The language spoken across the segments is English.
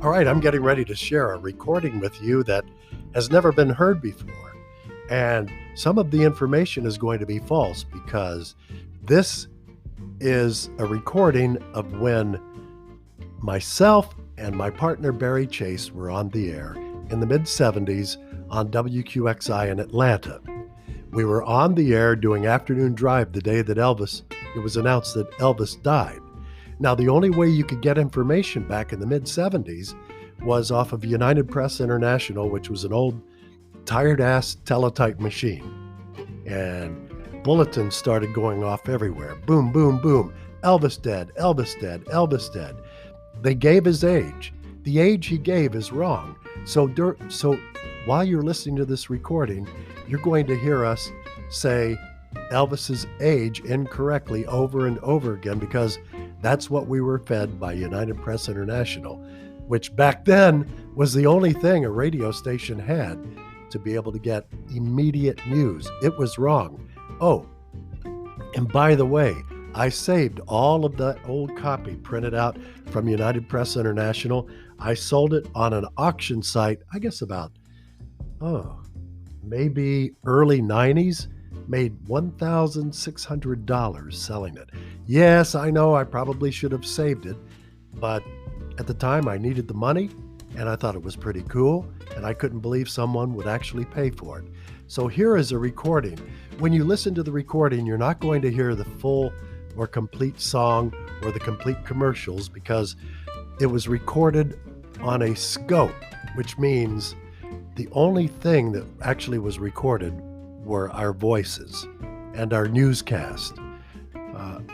All right, I'm getting ready to share a recording with you that has never been heard before. And some of the information is going to be false because this is a recording of when myself and my partner Barry Chase were on the air in the mid-70s on WQXI in Atlanta. We were on the air doing Afternoon Drive the day that it was announced that Elvis died. Now, the only way you could get information back in the mid-70s was off of United Press International, which was an old tired-ass teletype machine. And bulletins started going off everywhere. Boom, boom, boom. Elvis dead, Elvis dead, Elvis dead. They gave his age. The age he gave is wrong. So while you're listening to this recording, you're going to hear us say Elvis's age incorrectly over and over again because that's what we were fed by United Press International, which back then was the only thing a radio station had to be able to get immediate news. It was wrong. Oh, and by the way, I saved all of that old copy printed out from United Press International. I sold it on an auction site, I guess about, maybe early 90s. Made $1,600 selling it. Yes, I know I probably should have saved it, but at the time I needed the money and I thought it was pretty cool and I couldn't believe someone would actually pay for it. So here is a recording. When you listen to the recording, you're not going to hear the full or complete song or the complete commercials because it was recorded on a scope, which means the only thing that actually was recorded were our voices and our newscast.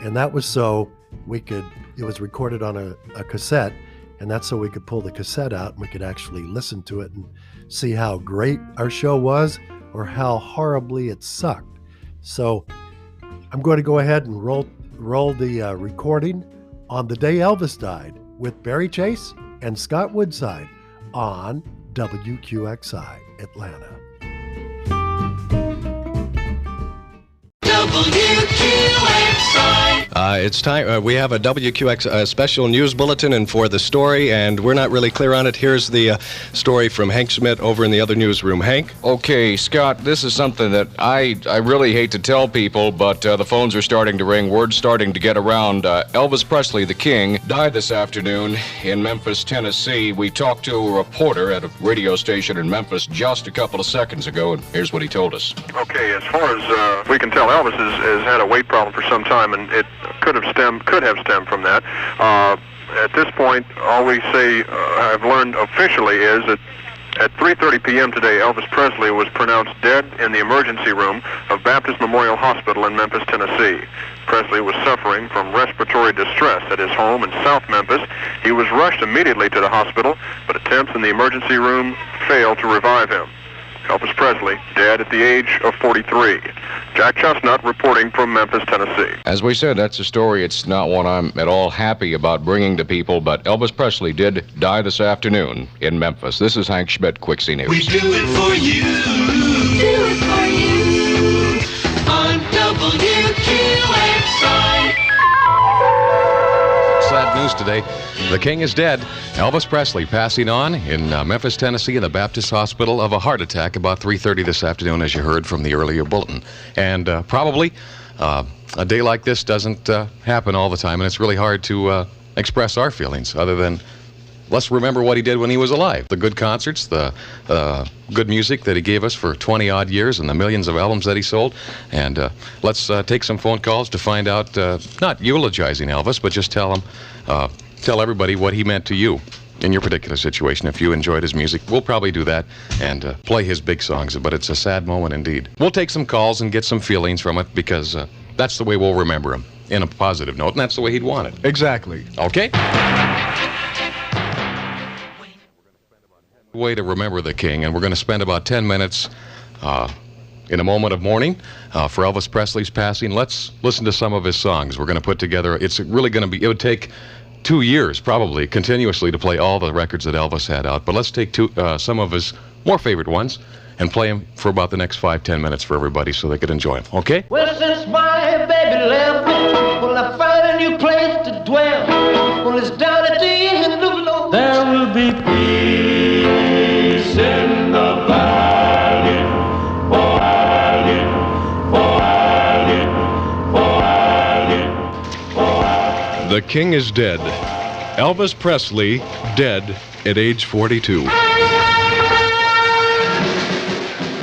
And that was so it was recorded on a cassette, and that's so we could pull the cassette out and we could actually listen to it and see how great our show was or how horribly it sucked. So I'm going to go ahead and roll the recording on the day Elvis died with Barry Chase and Scott Woodside on WQXI Atlanta. It's time. We have a WQX special news bulletin, and for the story, and we're not really clear on it. Here's the story from Hank Schmidt over in the other newsroom. Hank? Okay, Scott, this is something that I really hate to tell people, but the phones are starting to ring. Word's starting to get around. Elvis Presley, the King, died this afternoon in Memphis, Tennessee. We talked to a reporter at a radio station in Memphis just a couple of seconds ago, and here's what he told us. Okay, as far as we can tell, Elvis has had a weight problem for some time, and it could have stemmed from that. At this point, all we say I've learned officially is that at 3:30 p.m. today, Elvis Presley was pronounced dead in the emergency room of Baptist Memorial Hospital in Memphis, Tennessee. Presley was suffering from respiratory distress at his home in South Memphis. He was rushed immediately to the hospital, but attempts in the emergency room failed to revive him. Elvis Presley, dead at the age of 43. Jack Chestnut reporting from Memphis, Tennessee. As we said, that's a story. It's not one I'm at all happy about bringing to people, but Elvis Presley did die this afternoon in Memphis. This is Hank Schmidt, Quick C News. We do it for you. Do it for you. On WQXI. Sad news today. The King is dead. Elvis Presley passing on in Memphis, Tennessee in the Baptist Hospital of a heart attack about 3:30 this afternoon, as you heard from the earlier bulletin. And probably a day like this doesn't happen all the time, and it's really hard to express our feelings other than let's remember what he did when he was alive. The good concerts, the good music that he gave us for 20-odd years, and the millions of albums that he sold. And let's take some phone calls to find out, not eulogizing Elvis, but just tell everybody what he meant to you in your particular situation. If you enjoyed his music, we'll probably do that and play his big songs, but it's a sad moment indeed. We'll take some calls and get some feelings from it because that's the way we'll remember him, in a positive note, and that's the way he'd want it. Exactly. Okay? Way to remember the King, and we're going to spend about 10 minutes in a moment of mourning for Elvis Presley's passing. Let's listen to some of his songs. We're going to put together, it's really going to be, it would take 2 years probably continuously to play all the records that Elvis had out, but let's take some of his more favorite ones and play them for about the next 5-10 minutes for everybody so they could enjoy them. Okay? Well, since my baby left me, well, I found a new place to dwell. Well, it's down at the end of the road. There will be The King is dead. Elvis Presley, dead at age 42.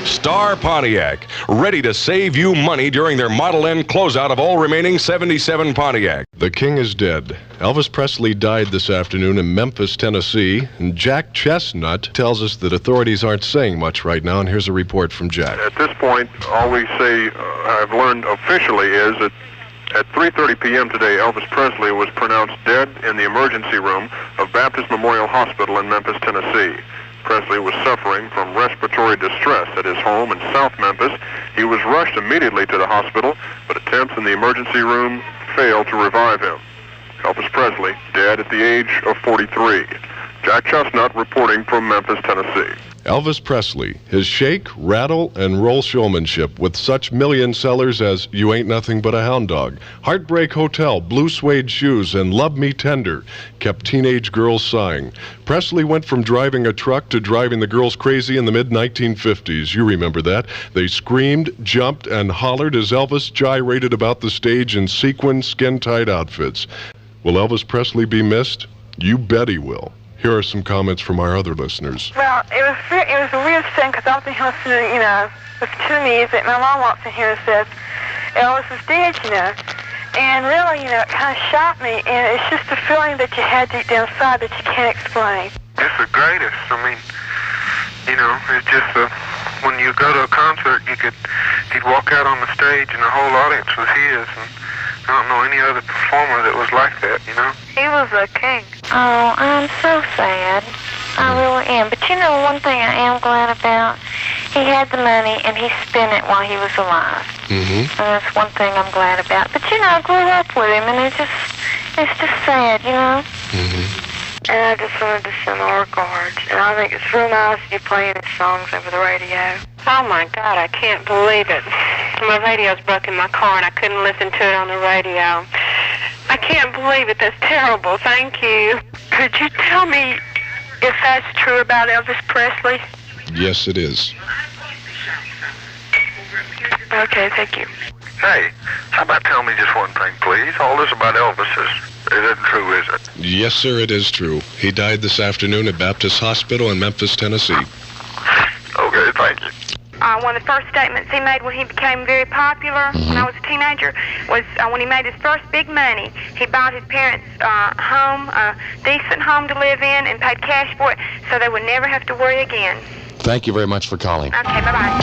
Star Pontiac, ready to save you money during their Model N closeout of all remaining 77 Pontiac. The King is dead. Elvis Presley died this afternoon in Memphis, Tennessee, and Jack Chestnut tells us that authorities aren't saying much right now, and here's a report from Jack. At this point, all we say, I've learned officially, is that at 3:30 p.m. today, Elvis Presley was pronounced dead in the emergency room of Baptist Memorial Hospital in Memphis, Tennessee. Presley was suffering from respiratory distress at his home in South Memphis. He was rushed immediately to the hospital, but attempts in the emergency room failed to revive him. Elvis Presley, dead at the age of 43. Jack Chestnut reporting from Memphis, Tennessee. Elvis Presley, his shake, rattle, and roll showmanship with such million sellers as You Ain't Nothing But a Hound Dog, Heartbreak Hotel, Blue Suede Shoes, and Love Me Tender kept teenage girls sighing. Presley went from driving a truck to driving the girls crazy in the mid-1950s. You remember that. They screamed, jumped, and hollered as Elvis gyrated about the stage in sequin, skin-tight outfits. Will Elvis Presley be missed? You bet he will. Here are some comments from our other listeners. Well, it was a weird thing because I was listening, listen to the music. My mom walks in here and says, Elvis is dead, And really, it kind of shocked me, and it's just a feeling that you had deep down inside that you can't explain. It's the greatest. I mean, it's just when you go to a concert, he'd walk out on the stage and the whole audience was his, and I don't know any other performer that was like that, He was a king. Oh, I'm so sad. I really am. But one thing I am glad about? He had the money and he spent it while he was alive. Mm-hmm. And that's one thing I'm glad about. But I grew up with him, and it's just sad, Mm-hmm. And I just wanted to send our regards. And I think it's real nice you playing his songs over the radio. Oh my God, I can't believe it. My radio's broke in my car and I couldn't listen to it on the radio. I can't believe it. That's terrible. Thank you. Could you tell me if that's true about Elvis Presley? Yes, it is. Okay, thank you. Hey, how about tell me just one thing, please? All this about Elvis isn't true, is it? Yes, sir, it is true. He died this afternoon at Baptist Hospital in Memphis, Tennessee. Okay, thank you. One of the first statements he made when he became very popular when I was a teenager was when he made his first big money. He bought his parents' home, a decent home to live in, and paid cash for it so they would never have to worry again. Thank you very much for calling. Okay, bye-bye.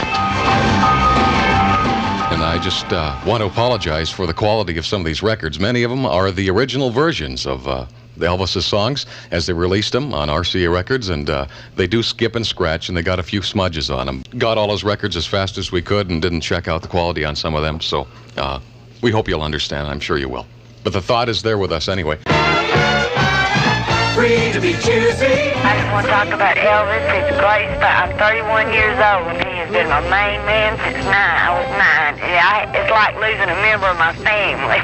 And I just want to apologize for the quality of some of these records. Many of them are the original versions of the Elvis's songs as they released them on RCA Records, and they do skip and scratch, and they got a few smudges on them. Got all his records as fast as we could and didn't check out the quality on some of them, so we hope you'll understand. I'm sure you will. But the thought is there with us anyway. Free to be choosy. I just want to talk about Elvis. He's great. I'm 31 years old, and he has been my main man since I was 9. It's like losing a member of my family.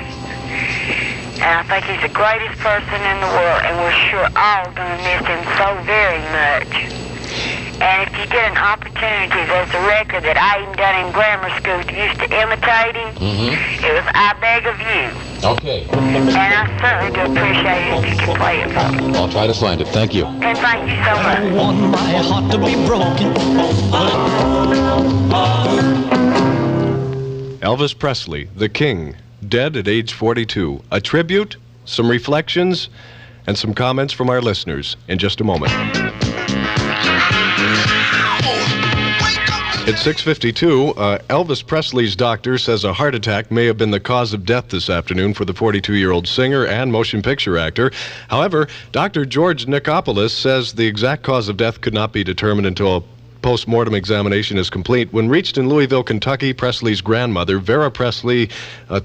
And I think he's the greatest person in the world, and we're sure all going to miss him so very much. And if you get an opportunity, there's a record that I even done in grammar school used to imitate him. Mm-hmm. It was I Beg of You. Okay. And I certainly do appreciate it if you can play it for me. I'll try to find it. Thank you. And thank you so much. I want my heart to be broken. Elvis Presley, the King, dead at age 42. A tribute, some reflections, and some comments from our listeners in just a moment. At 6:52, Elvis Presley's doctor says a heart attack may have been the cause of death this afternoon for the 42-year-old singer and motion picture actor. However, Dr. George Nikopoulos says the exact cause of death could not be determined until a post-mortem examination is complete. When reached in Louisville, Kentucky, Presley's grandmother, Vera Presley,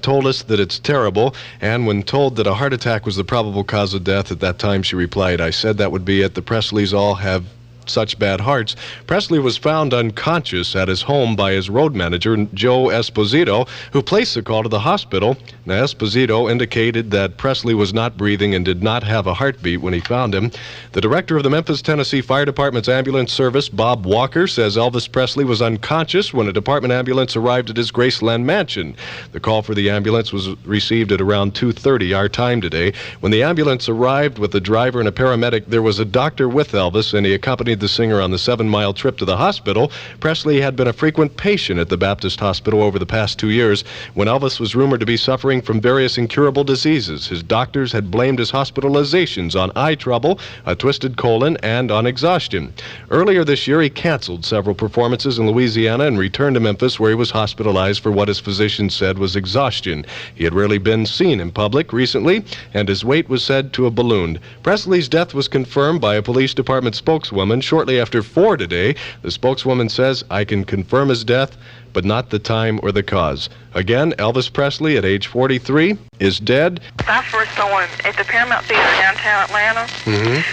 told us that it's terrible, and when told that a heart attack was the probable cause of death, at that time she replied, "I said that would be it. The Presleys all have such bad hearts. Presley was found unconscious at his home by his road manager, Joe Esposito, who placed the call to the hospital. Now, Esposito indicated that Presley was not breathing and did not have a heartbeat when he found him. The director of the Memphis, Tennessee Fire Department's ambulance service, Bob Walker, says Elvis Presley was unconscious when a department ambulance arrived at his Graceland mansion. The call for the ambulance was received at around 2:30 our time today. When the ambulance arrived with a driver and a paramedic, there was a doctor with Elvis, and he accompanied the singer on the 7-mile trip to the hospital. Presley had been a frequent patient at the Baptist Hospital over the past 2 years when Elvis was rumored to be suffering from various incurable diseases. His doctors had blamed his hospitalizations on eye trouble, a twisted colon, and on exhaustion. Earlier this year, he canceled several performances in Louisiana and returned to Memphis, where he was hospitalized for what his physicians said was exhaustion. He had rarely been seen in public recently, and his weight was said to have ballooned. Presley's death was confirmed by a police department spokeswoman shortly after 4 today. The spokeswoman says, "I can confirm his death, but not the time or the cause." Again, Elvis Presley, at age 43, is dead. I first saw him at the Paramount Theater downtown Atlanta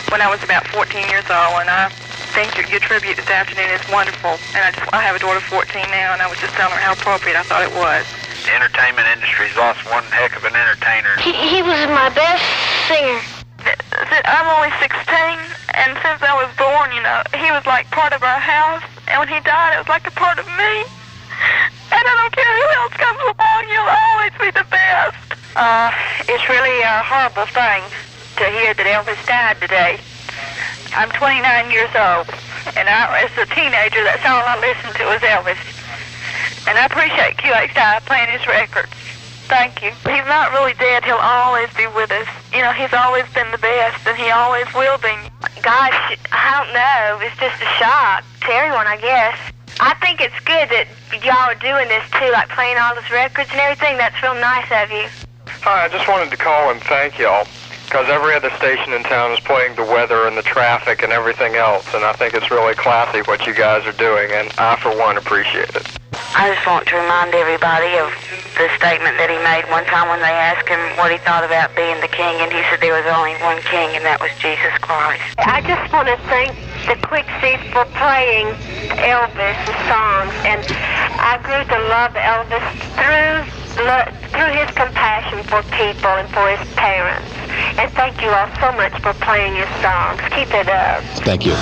when I was about 14 years old, and I think your tribute this afternoon is wonderful. And I have a daughter of 14 now, and I was just telling her how appropriate I thought it was. The entertainment industry's lost one heck of an entertainer. He was my best singer. I'm only 16, and since I was born, he was like part of our house, and when he died, it was like a part of me. And I don't care who else comes along, you'll always be the best. It's really a horrible thing to hear that Elvis died today. I'm 29 years old, and as a teenager, that's all I listened to was Elvis. And I appreciate QXI playing his records. Thank you. He's not really dead. He'll always be with us. He's always been the best, and he always will be. Gosh, I don't know. It's just a shock to everyone, I guess. I think it's good that y'all are doing this, too, like playing all those records and everything. That's real nice of you. Hi, I just wanted to call and thank y'all, because every other station in town is playing the weather and the traffic and everything else, and I think it's really classy what you guys are doing, and I, for one, appreciate it. I just want to remind everybody of the statement that he made one time when they asked him what he thought about being the king, and he said there was only one king, and that was Jesus Christ. I just want to thank the Quickseeds for playing Elvis songs, and I grew to love Elvis through his compassion for people and for his parents. And thank you all so much for playing his songs. Keep it up. Thank you.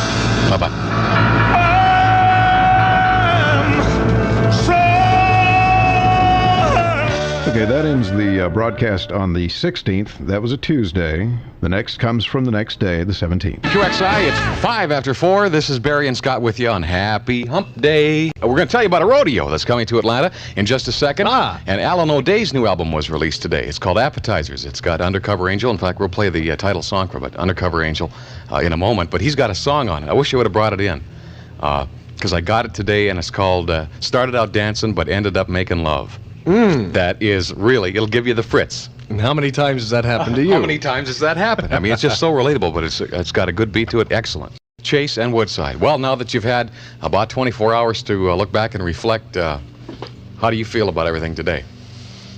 Bye-bye. Okay, that ends the broadcast on the 16th. That was a Tuesday. The next comes from the next day, the 17th. QXI, it's 5 after 4. This is Barry and Scott with you on Happy Hump Day. We're going to tell you about a rodeo that's coming to Atlanta in just a second. And Alan O'Day's new album was released today. It's called Appetizers. It's got Undercover Angel. In fact, we'll play the title song from it, Undercover Angel, in a moment. But he's got a song on it. I wish I would have brought it in, because I got it today, and it's called Started Out Dancing But Ended Up Making Love. That is really, it'll give you the Fritz. And how many times has that happened to you? How many times has that happened? I mean, it's just so relatable, but it's got a good beat to it. Excellent. Chase and Woodside. Well, now that you've had about 24 hours to look back and reflect, how do you feel about everything today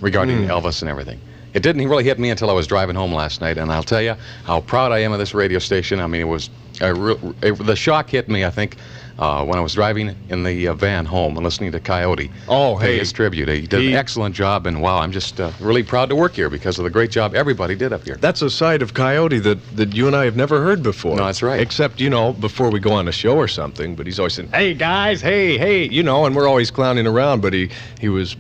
regarding Elvis and everything? It didn't really hit me until I was driving home last night, and I'll tell you how proud I am of this radio station. I mean, it was the shock hit me, I think, when I was driving in the van home and listening to Coyote pay his tribute. He did an excellent job, and wow, I'm just really proud to work here because of the great job everybody did up here. That's a side of Coyote that you and I have never heard before. No, that's right. Except, before we go on a show or something, but he's always saying, hey, guys, hey, and we're always clowning around, but he was,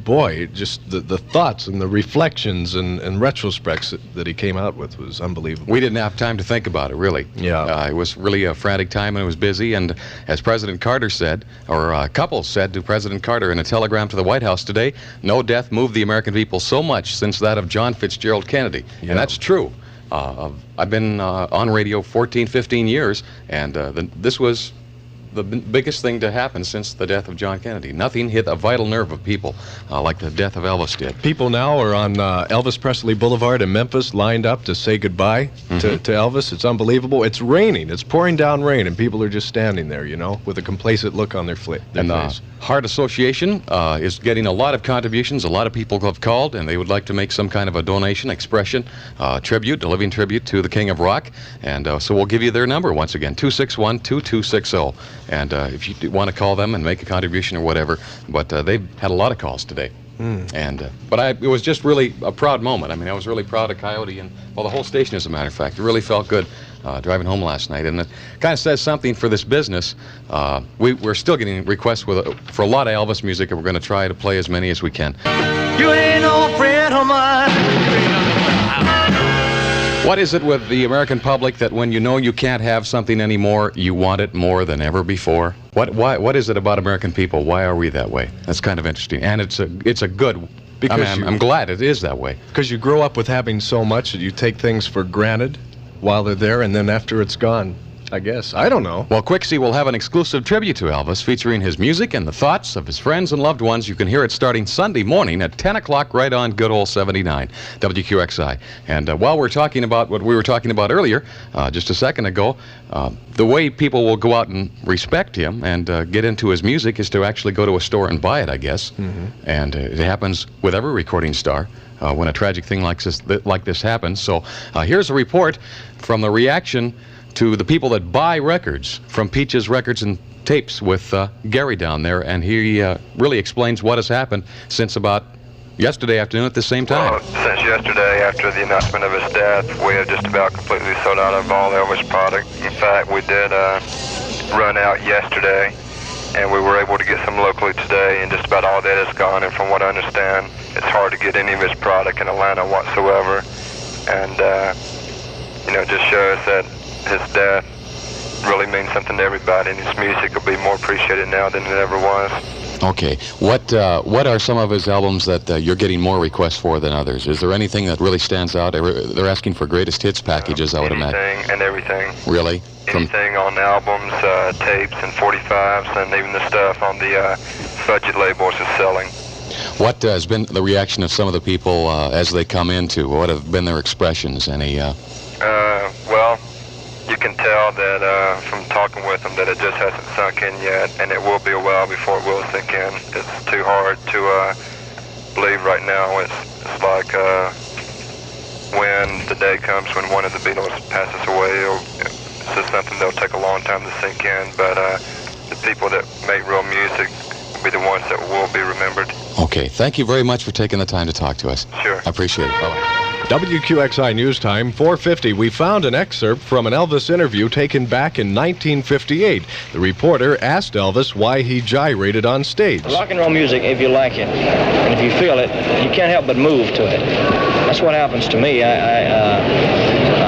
just the thoughts and the reflections and retrospects that he came out with was unbelievable. We didn't have time to think about it, really. Yeah. It was really a frantic time, and it was busy, and as President Carter said, or a couple said to President Carter in a telegram to the White House today, no death moved the American people so much since that of John Fitzgerald Kennedy. Yeah. And that's true. I've been on radio 14, 15 years, and this was the biggest thing to happen since the death of John Kennedy. Nothing hit a vital nerve of people like the death of Elvis did. People now are on Elvis Presley Boulevard in Memphis lined up to say goodbye to Elvis. It's unbelievable. It's raining. It's pouring down rain, and people are just standing there, you know, with a complacent look on their face. The Heart Association is getting a lot of contributions. A lot of people have called, and they would like to make some kind of a donation, expression, tribute, a living tribute to the King of Rock. And so we'll give you their number once again, 261-2260. And if you want to call them and make a contribution or whatever, but they've had a lot of calls today. But it was just really a proud moment. I mean, I was really proud of Coyote and, well, the whole station, as a matter of fact. It really felt good driving home last night. And it kind of says something for this business. We're still getting requests for a lot of Elvis music, and we're going to try to play as many as we can. You ain't no friend of mine. What is it with the American public that when you know you can't have something anymore, you want it more than ever before? What is it about American people? Why are we that way? That's kind of interesting. And it's a good... Because I'm glad it is that way. Because you grow up with having so much that you take things for granted while they're there, and then after it's gone, I guess. I don't know. Well, Quixie will have an exclusive tribute to Elvis featuring his music and the thoughts of his friends and loved ones. You can hear it starting Sunday morning at 10 o'clock right on good old 79 WQXI. And while we're talking about what we were talking about earlier, just a second ago, the way people will go out and respect him and get into his music is to actually go to a store and buy it, I guess. And it happens with every recording star. When a tragic thing like this happens. So here's a report from the reaction to the people that buy records from Peaches Records and Tapes with Gary down there, and he really explains what has happened since about yesterday afternoon at the same time. Well, since yesterday, after the announcement of his death, we have just about completely sold out of all Elvis product. In fact, we did run out yesterday, and we were able to get some locally today, and just about all that is gone. And from what I understand, it's hard to get any of his product in Atlanta whatsoever. And, just shows that his death really means something to everybody, and his music will be more appreciated now than it ever was. Okay. What are some of his albums that you're getting more requests for than others? Is there anything that really stands out? They're asking for greatest hits packages, I would imagine. Anything and everything. Really? Anything on albums, tapes, and 45s, and even the stuff on the budget labels is selling. What has been the reaction of some of the people as they come into? What have been their expressions? Any? Well, you can tell that from talking with them that it just hasn't sunk in yet, and it will be a while before it will sink in. It's too hard to believe right now. It's like when the day comes when one of the Beatles passes away, it's just something that'll take a long time to sink in, but the people that make real music will be the ones that will be remembered. Okay, thank you very much for taking the time to talk to us. Sure. I appreciate it. Bye-bye. WQXI News Time, 4:50. We found an excerpt from an Elvis interview taken back in 1958. The reporter asked Elvis why he gyrated on stage. Rock and roll music, if you like it, and if you feel it, you can't help but move to it. That's what happens to me.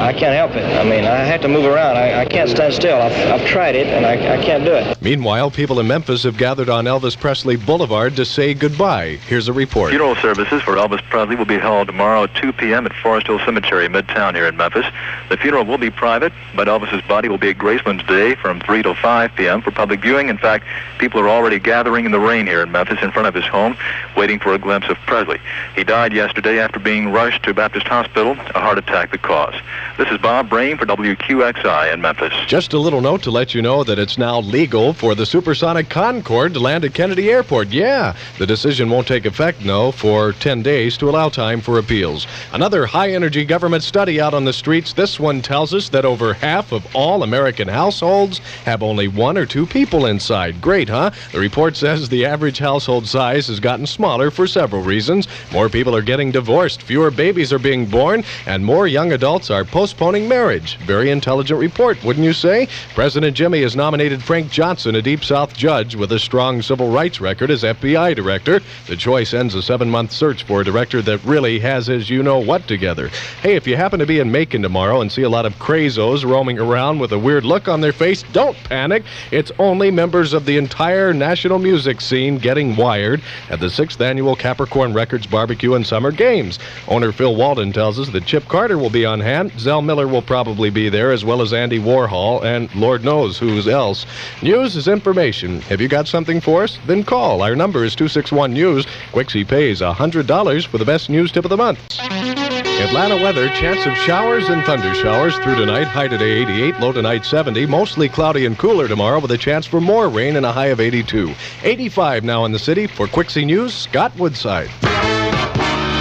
I can't help it. I mean, I have to move around. I can't stand still. I've tried it, and I can't do it. Meanwhile, people in Memphis have gathered on Elvis Presley Boulevard to say goodbye. Here's a report. Funeral services for Elvis Presley will be held tomorrow at 2 p.m. at Forest Hill Cemetery, Midtown here in Memphis. The funeral will be private, but Elvis's body will be at Graceland today from 3 to 5 p.m. for public viewing. In fact, people are already gathering in the rain here in Memphis in front of his home, waiting for a glimpse of Presley. He died yesterday after being rushed to Baptist Hospital, a heart attack the cause. This is Bob Brain for WQXI in Memphis. Just a little note to let you know that it's now legal for the Supersonic Concorde to land at Kennedy Airport. Yeah, the decision won't take effect, no, for 10 days to allow time for appeals. Another high-energy government study out on the streets. This one tells us that over half of all American households have only 1 or 2 people inside. Great, huh? The report says the average household size has gotten smaller for several reasons. More people are getting divorced, fewer babies are being born, and more young adults are postponing marriage. Very intelligent report, wouldn't you say? President Jimmy has nominated Frank Johnson, a Deep South judge with a strong civil rights record, as FBI director. The choice ends a 7-month search for a director that really has his you-know-what together. Hey, if you happen to be in Macon tomorrow and see a lot of crazos roaming around with a weird look on their face, don't panic. It's only members of the entire national music scene getting wired at the 6th Annual Capricorn Records Barbecue and Summer Games. Owner Phil Walden tells us that Chip Carter will be on hand. Zell Miller will probably be there, as well as Andy Warhol, and Lord knows who else. News news is information. Have you got something for us? Then call. Our number is 261-NEWS. Quixie pays $100 for the best news tip of the month. Atlanta weather, chance of showers and thunder showers through tonight. High today 88, low tonight 70. Mostly cloudy and cooler tomorrow with a chance for more rain and a high of 82. 85 now in the city. For Quixie News, Scott Woodside.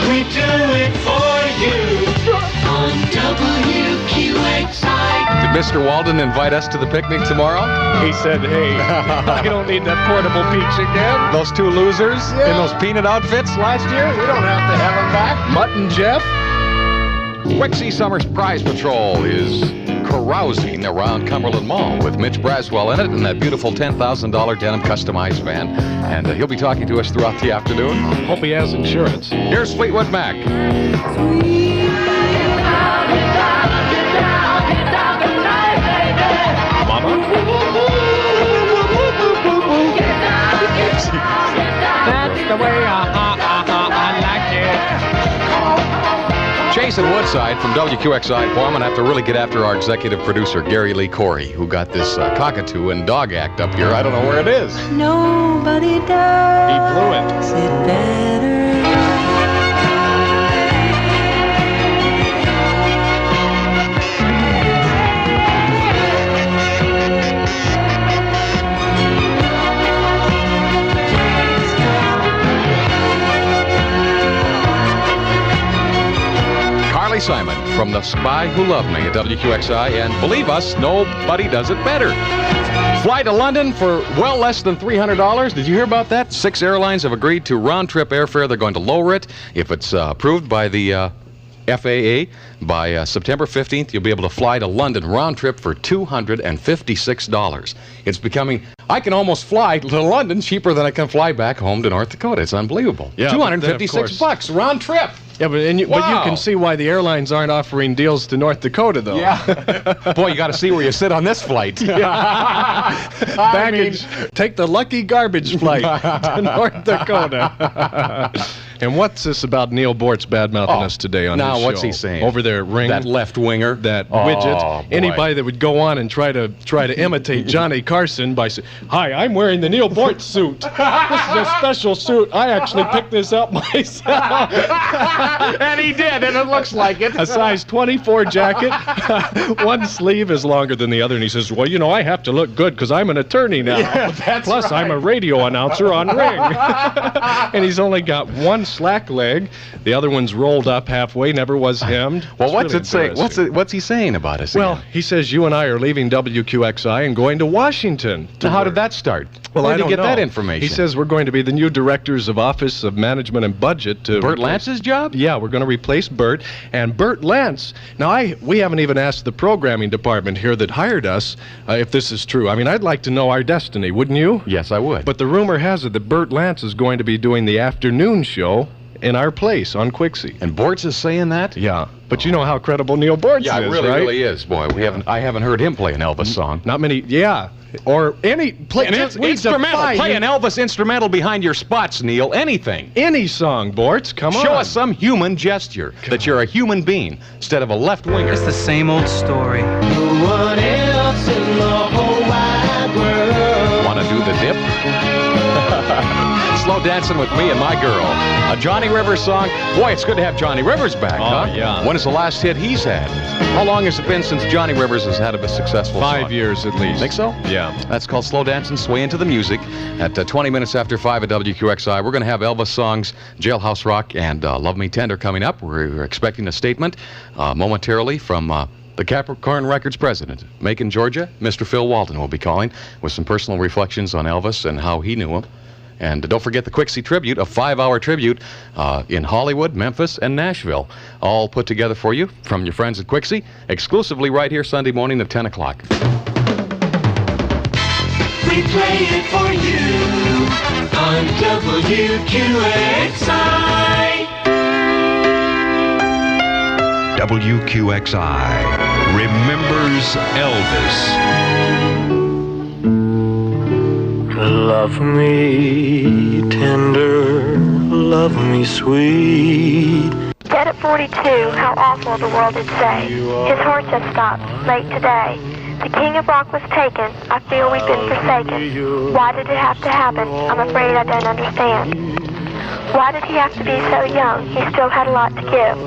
We do it for you on WQXI. Did Mr. Walden invite us to the picnic tomorrow? He said, hey, I don't need that portable beach again. Those two losers in those peanut outfits last year? We don't have to have them back. Mutt and Jeff. Quixie Summer's Prize Patrol is carousing around Cumberland Mall with Mitch Braswell in it and that beautiful $10,000 denim customized van. And he'll be talking to us throughout the afternoon. Hope he has insurance. Here's Fleetwood Mac. Mama? That's the way I like it. Jason Woodside from WQXI Foreman. I have to really get after our executive producer, Gary Lee Corey, who got this cockatoo and dog act up here. I don't know where it is. Nobody does. He blew it. It better. Simon from The Spy Who Loved Me at WQXI, and believe us, nobody does it better. Fly to London for well less than $300. Did you hear about that? 6 airlines have agreed to round-trip airfare. They're going to lower it. If it's approved by the FAA, by September 15th, you'll be able to fly to London round-trip for $256. It's becoming... I can almost fly to London cheaper than I can fly back home to North Dakota. It's unbelievable. Yeah, $256 round-trip. Yeah, but you can see why the airlines aren't offering deals to North Dakota, though. Yeah. Boy, you got to see where you sit on this flight. Baggage. Take the lucky garbage flight to North Dakota. And what's this about Neil Bortz bad-mouthing us today on his show? Now, what's he saying? Over there at Ring. That left-winger. That widget. Anybody that would go on and try to imitate Johnny Carson by saying, hi, I'm wearing the Neil Bortz suit. This is a special suit. I actually picked this up myself. And he did, and it looks like it. A size 24 jacket. One sleeve is longer than the other. And he says, well, you know, I have to look good because I'm an attorney now. Yeah, that's Plus, right. I'm a radio announcer on Ring. And he's only got one slack leg. The other one's rolled up halfway, never was hemmed. Well, It's what's really it say? What's he saying about us? Well, he says you and I are leaving WQXI and going to Washington. Now, how did that start? Well, Where I did don't you get know. that information? He says we're going to be the new directors of Office of Management and Budget. To Bert Lance's job? Yeah, we're going to replace Bert. And Bert Lance, now we haven't even asked the programming department here that hired us if this is true. I mean, I'd like to know our destiny, wouldn't you? Yes, I would. But the rumor has it that Bert Lance is going to be doing the afternoon show in our place on Quixie. And Bortz is saying that? Yeah. But you know how credible Neil Bortz Yeah, is, it really, right? really is. Boy, I haven't heard him play an Elvis song. Not many, yeah. Or any play instrumental. Play an Elvis instrumental behind your spots, Neil. Anything. Any song, Bortz. Come on. Show us some human gesture that you're a human being instead of a left-winger. It's the same old story. No one else in the whole wide world. Want to do the dip? Slow Dancing with Me and My Girl. A Johnny Rivers song. Boy, it's good to have Johnny Rivers back, huh? Yeah. When is the last hit he's had? How long has it been since Johnny Rivers has had a successful song? 5 years at least. Think so? Yeah. That's called Slow Dancing, Sway Into the Music. At 20 minutes after 5 at WQXI, we're going to have Elvis songs, Jailhouse Rock, and Love Me Tender coming up. We're expecting a statement momentarily from the Capricorn Records president, Macon, Georgia. Mr. Phil Walden will be calling with some personal reflections on Elvis and how he knew him. And don't forget the Quixie Tribute, a 5-hour tribute in Hollywood, Memphis, and Nashville. All put together for you from your friends at Quixie, exclusively right here Sunday morning at 10 o'clock. We play it for you on WQXI. WQXI remembers Elvis. Love me tender, love me sweet. Dead at 42, how awful the world did say. His heart just stopped, late today. The king of rock was taken. I feel we've been forsaken. Why did it have to happen? I'm afraid I don't understand. Why did he have to be so young? He still had a lot to give.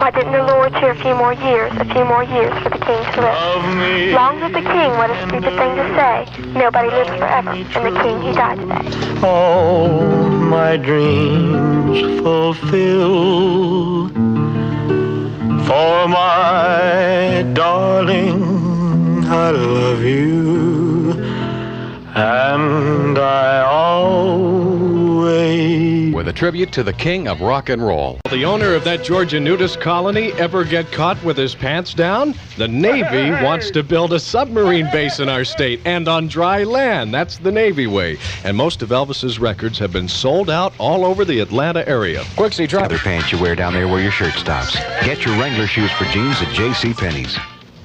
Why didn't the Lord cheer a few more years for the king to live? Long live the king, what a stupid thing to say. Nobody lives forever, and the king, he died today. All my dreams fulfilled for my darling, I love you, and I always. With a tribute to the king of rock and roll. The owner of that Georgia nudist colony ever get caught with his pants down? The Navy wants to build a submarine base in our state and on dry land. That's the Navy way. And most of Elvis's records have been sold out all over the Atlanta area. Quixie, try other pants you wear down there where your shirt stops. Get your Wrangler shoes for jeans at JCPenney's.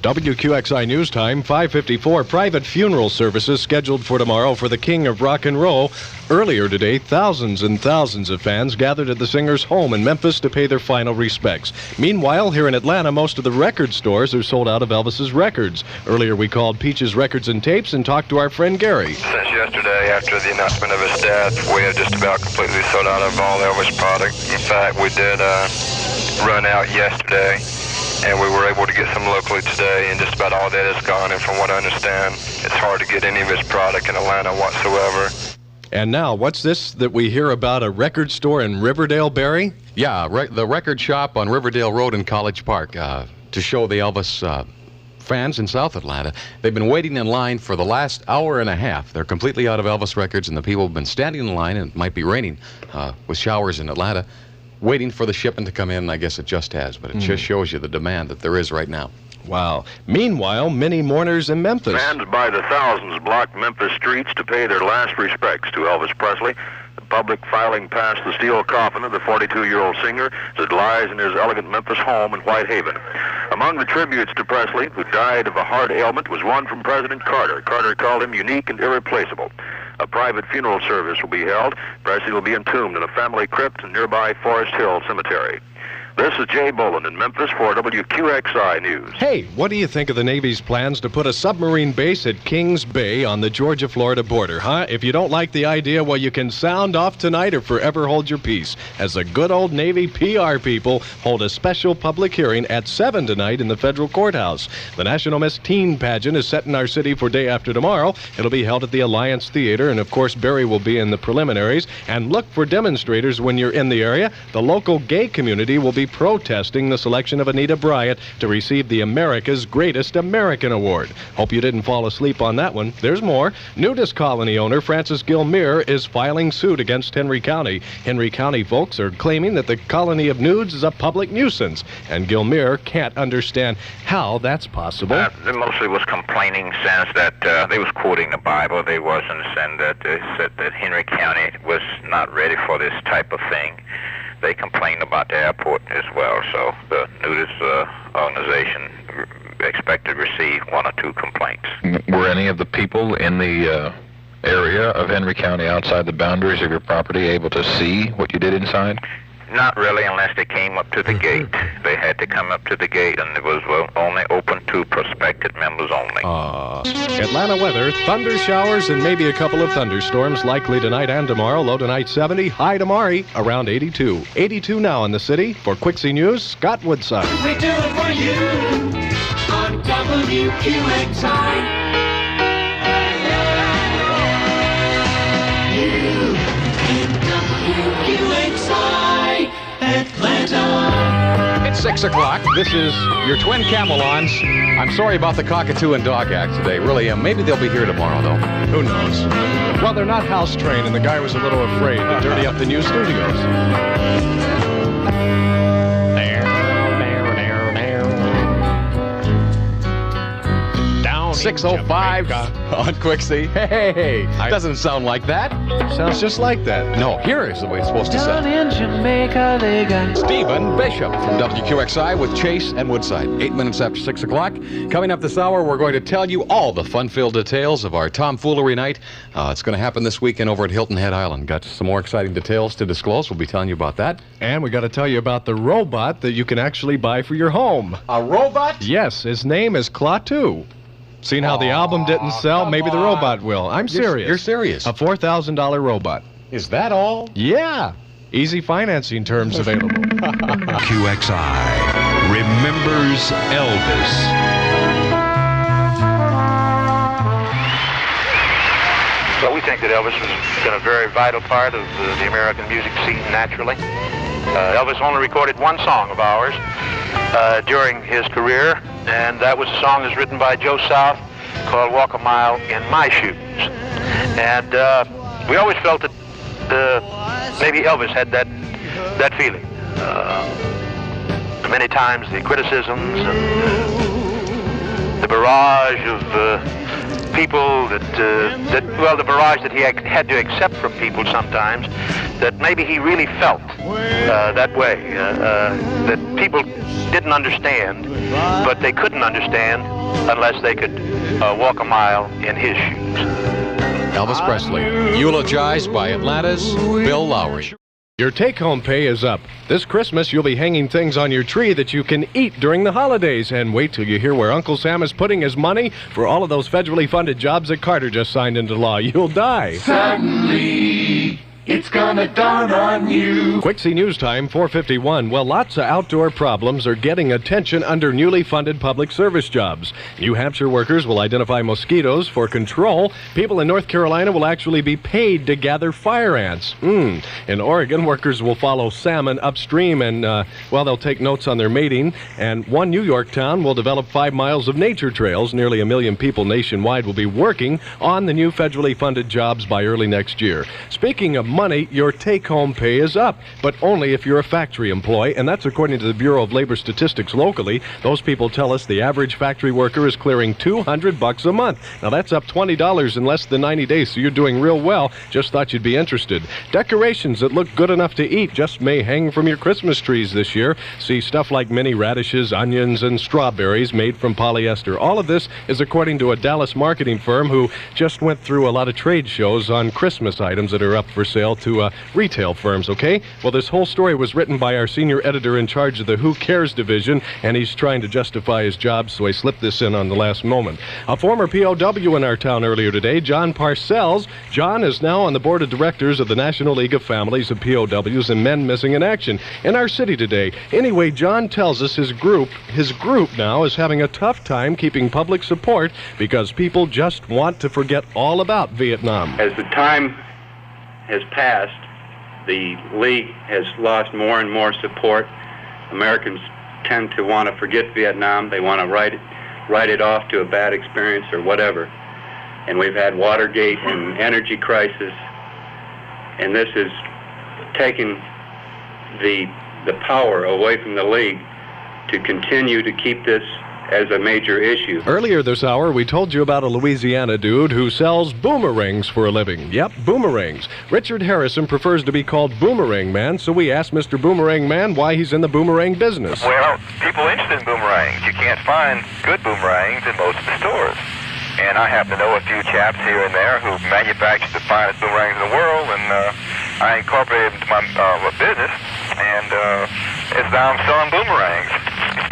WQXI News Time, 5:54. Private funeral services scheduled for tomorrow for the king of rock and roll. Earlier today, thousands and thousands of fans gathered at the singer's home in Memphis to pay their final respects. Meanwhile, here in Atlanta, most of the record stores are sold out of Elvis's records. Earlier, we called Peaches Records and Tapes and talked to our friend Gary. Since yesterday, after the announcement of his death, we have just about completely sold out of all Elvis product. In fact, we did run out yesterday, and we were able to get some locally today, and just about all that is gone. And from what I understand, it's hard to get any of his product in Atlanta whatsoever. And now, what's this that we hear about a record store in Riverdale, Barry? Yeah, the record shop on Riverdale Road in College Park to show the Elvis fans in South Atlanta. They've been waiting in line for the last hour and a half. They're completely out of Elvis records, and the people have been standing in line, and it might be raining with showers in Atlanta, waiting for the shipment to come in. I guess it just has, but it just shows you the demand that there is right now. Wow. Meanwhile, many mourners in Memphis. Fans by the thousands blocked Memphis streets to pay their last respects to Elvis Presley. The public filing past the steel coffin of the 42-year-old singer as it lies in his elegant Memphis home in Whitehaven. Among the tributes to Presley, who died of a heart ailment, was one from President Carter. Carter called him unique and irreplaceable. A private funeral service will be held. Presley will be entombed in a family crypt in nearby Forest Hill Cemetery. This is Jay Boland in Memphis for WQXI News. Hey, what do you think of the Navy's plans to put a submarine base at Kings Bay on the Georgia-Florida border, huh? If you don't like the idea, well, you can sound off tonight or forever hold your peace, as the good old Navy PR people hold a special public hearing at 7 tonight in the federal courthouse. The National Miss Teen Pageant is set in our city for day after tomorrow. It'll be held at the Alliance Theater, and of course, Barry will be in the preliminaries. And look for demonstrators when you're in the area. The local gay community will be protesting the selection of Anita Bryant to receive the America's Greatest American Award. Hope you didn't fall asleep on that one. There's more. Nudist colony owner Francis Gilmeer is filing suit against Henry County. Henry County folks are claiming that the colony of nudes is a public nuisance, and Gilmeer can't understand how that's possible. They mostly was complaining since that they was quoting the Bible. They wasn't saying that they said that Henry County was not ready for this type of thing. They complained about the airport as well, so the nudist organization expected to receive 1 or 2 complaints. Were any of the people in the area of Henry County outside the boundaries of your property able to see what you did inside? Not really, unless they came up to the gate. They had to come up to the gate, and it was only open to prospective members only. Atlanta weather, thunder showers and maybe a couple of thunderstorms likely tonight and tomorrow. Low tonight 70, high tomorrow around 82. 82 now in the city. For Quixie News, Scott Woodside. We do it for you on WQXI. You in WQXI Atlanta. It's 6 o'clock. This is your twin Camelons. I'm sorry about the cockatoo and dog act today. Really am. Maybe they'll be here tomorrow, though. Who knows? Well, they're not house trained, and the guy was a little afraid to dirty up the new studios. 6:05 on Quixie. Hey, doesn't sound like that. Sounds just like that. No, here is the way it's supposed to sound. Down in Jamaica, they got Stephen Bishop from WQXI with Chase and Woodside. 8 minutes after 6 o'clock. Coming up this hour, we're going to tell you all the fun-filled details of our tomfoolery night. It's going to happen this weekend over at Hilton Head Island. Got some more exciting details to disclose. We'll be telling you about that. And we got to tell you about the robot that you can actually buy for your home. A robot? Yes, his name is Klaatu. Seeing how the album didn't sell, maybe the robot will. I'm serious. You're serious? A $4,000 robot. Is that all? Yeah. Easy financing terms available. QXI remembers Elvis. Well, we think that Elvis has been a very vital part of the American music scene, naturally. Elvis only recorded one song of ours during his career, and that was a song that's written by Joe South called Walk a Mile in My Shoes. And we always felt that maybe Elvis had that feeling. Many times the criticisms and the barrage of people the barrage that he had to accept from people sometimes, that maybe he really felt that way, that people didn't understand, but they couldn't understand unless they could walk a mile in his shoes. Elvis Presley, eulogized by Atlanta's Bill Lowry. Your take-home pay is up. This Christmas, you'll be hanging things on your tree that you can eat during the holidays. And wait till you hear where Uncle Sam is putting his money for all of those federally funded jobs that Carter just signed into law. You'll die. Suddenly, it's gonna dawn on you. Quixie News Time, 4:51. Well, lots of outdoor problems are getting attention under newly funded public service jobs. New Hampshire workers will identify mosquitoes for control. People in North Carolina will actually be paid to gather fire ants. In Oregon, workers will follow salmon upstream and, they'll take notes on their mating. And one New York town will develop 5 miles of nature trails. Nearly 1 million people nationwide will be working on the new federally funded jobs by early next year. Speaking of money, your take-home pay is up, but only if you're a factory employee, and that's according to the Bureau of Labor Statistics locally. Those people tell us the average factory worker is clearing $200 a month. Now that's up $20 in less than 90 days, so you're doing real well. Just thought you'd be interested. Decorations that look good enough to eat just may hang from your Christmas trees this year. See stuff like mini radishes, onions, and strawberries made from polyester. All of this is according to a Dallas marketing firm who just went through a lot of trade shows on Christmas items that are up for sale to retail firms, okay? Well, this whole story was written by our senior editor in charge of the Who Cares division, and he's trying to justify his job, so I slipped this in on the last moment. A former POW in our town earlier today, John Parcells. John is now on the board of directors of the National League of Families of POWs and Men Missing in Action in our city today. Anyway, John tells us his group now is having a tough time keeping public support because people just want to forget all about Vietnam. As the time has passed, the League has lost more and more support. Americans tend to want to forget Vietnam. They want to write it off to a bad experience or whatever. And we've had Watergate and energy crisis, and this has taken the power away from the League to continue to keep this as a major issue. Earlier this hour, we told you about a Louisiana dude who sells boomerangs for a living. Yep, boomerangs. Richard Harrison prefers to be called Boomerang Man, so we asked Mr. Boomerang Man why he's in the boomerang business. Well, people interested in boomerangs. You can't find good boomerangs in most of the stores. And I happen to know a few chaps here and there who manufacture the finest boomerangs in the world, and I incorporated into my business, and it's now I'm selling boomerangs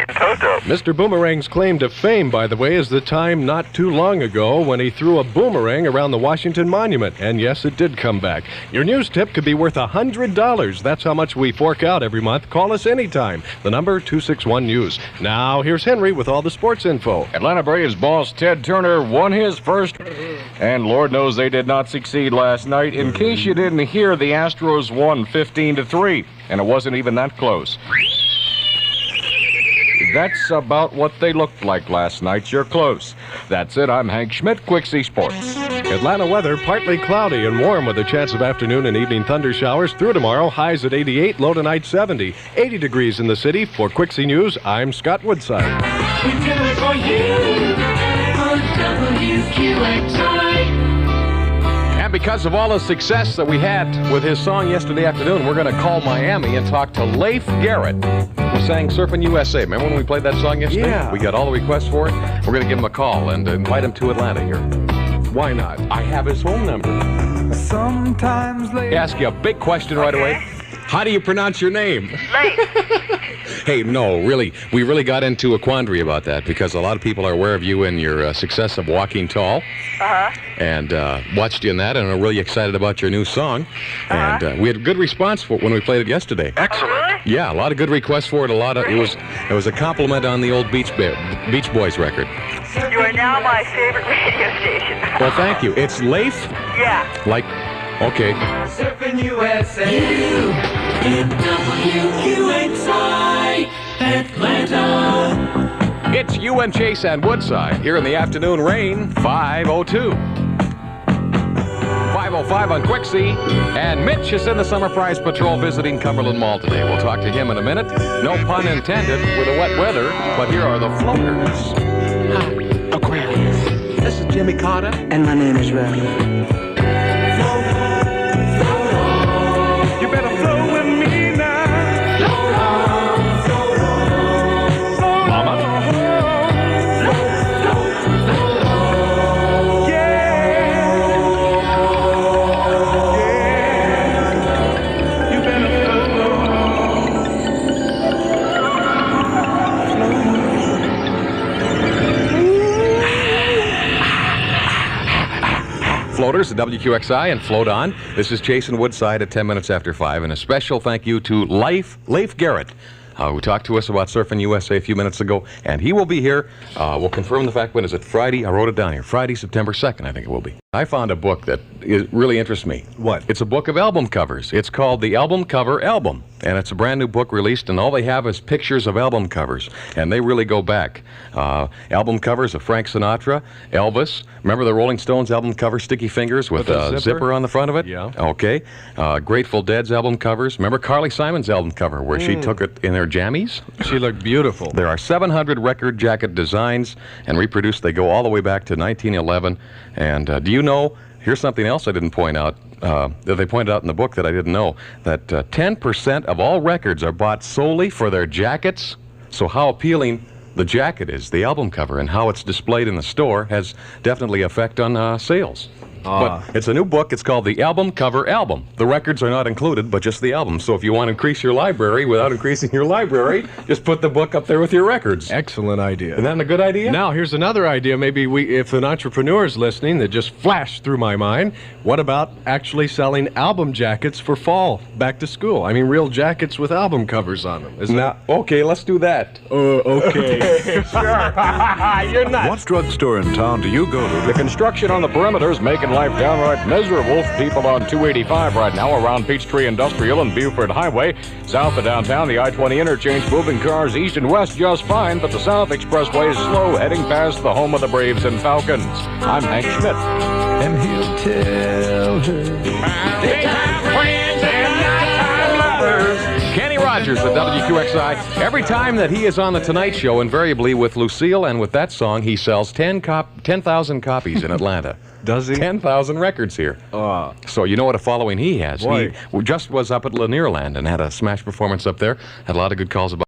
in Toto. Mr. Boomerang's claim to fame, by the way, is the time not too long ago when he threw a boomerang around the Washington Monument. And yes, it did come back. Your news tip could be worth $100. That's how much we fork out every month. Call us anytime. The number, 261-NEWS. Now, here's Henry with all the sports info. Atlanta Braves boss Ted Turner won his first, and Lord knows they did not succeed last night. In case you didn't hear, the Astros won 15-3, and it wasn't even that close. That's about what they looked like last night. You're close. That's it. I'm Hank Schmidt, Quixie Sports. Atlanta weather, partly cloudy and warm with a chance of afternoon and evening thunder showers through tomorrow. Highs at 88, low tonight 70. 80 degrees in the city. For Quixie News, I'm Scott Woodside. We do it for you on WQXI. And because of all the success that we had with his song yesterday afternoon, we're going to call Miami and talk to Leif Garrett, who sang Surfin' USA. Remember when we played that song yesterday? Yeah. We got all the requests for it. We're going to give him a call and invite him to Atlanta here. Why not? I have his phone number. Sometimes Ask you a big question right away. How do you pronounce your name? Leif. Hey, no, really, we really got into a quandary about that because a lot of people are aware of you and your success of Walking Tall. And watched you in that and are really excited about your new song. And we had a good response for it when we played it yesterday. Excellent. Yeah, a lot of good requests for it. It was a compliment on the old Beach Boys record. You are now my favorite radio station. Well, thank you. It's Leif? Yeah. Like, okay. Surfing USA, WQXI, Atlanta. It's you and Chase and Woodside here in the afternoon rain, 5:02. 5:05 on Quixie, and Mitch is in the Summer Prize Patrol visiting Cumberland Mall today. We'll talk to him in a minute. No pun intended with the wet weather, but here are the Floaters. Hi, Aquarius. This is Jimmy Carter. And my name is Riley. You better flow with me now. Mama. Floaters at WQXI and Float On. This is Chase and Woodside at 10 minutes after 5. And a special thank you to Leif Garrett, who talked to us about Surfing USA a few minutes ago. And he will be here. We'll confirm the fact. When is it? Friday? I wrote it down here. Friday, September 2nd, I think it will be. I found a book that really interests me. What? It's a book of album covers. It's called The Album Cover Album. And it's a brand new book released, and all they have is pictures of album covers. And they really go back. Album covers of Frank Sinatra, Elvis. Remember the Rolling Stones album cover, Sticky Fingers, with a zipper on the front of it? Yeah. Okay. Grateful Dead's album covers. Remember Carly Simon's album cover, where she took it in their jammies? She looked beautiful. There are 700 record jacket designs and reproduced. They go all the way back to 1911. And do you know, here's something else I didn't point out, that they pointed out in the book that I didn't know, that 10% of all records are bought solely for their jackets. So how appealing the jacket is, the album cover, and how it's displayed in the store has definitely effect on sales. But it's a new book. It's called The Album Cover Album. The records are not included, but just the album. So if you want to increase your library without increasing your library, just put the book up there with your records. Excellent idea. Isn't that a good idea? Now, here's another idea. Maybe if an entrepreneur is listening that just flashed through my mind, what about actually selling album jackets for fall, back to school? I mean, real jackets with album covers on them. Okay, let's do that. Okay. Sure. You're nuts. What drugstore in town do you go to? The construction on the perimeter is making life downright miserable for people on 285 right now around Peachtree Industrial and Buford Highway. South of downtown, the I-20 interchange moving cars east and west just fine, but the South Expressway is slow heading past the home of the Braves and Falcons. I'm Hank Schmidt. And he'll tell her. Daytime friends and nighttime lovers. Kenny Rogers with WQXI. Every time that he is on The Tonight Show, invariably with Lucille and with that song, he sells 10,000 copies in Atlanta. Does he? 10,000 records here. So you know what a following he has. Boy. He just was up at Lanierland and had a smash performance up there. Had a lot of good calls about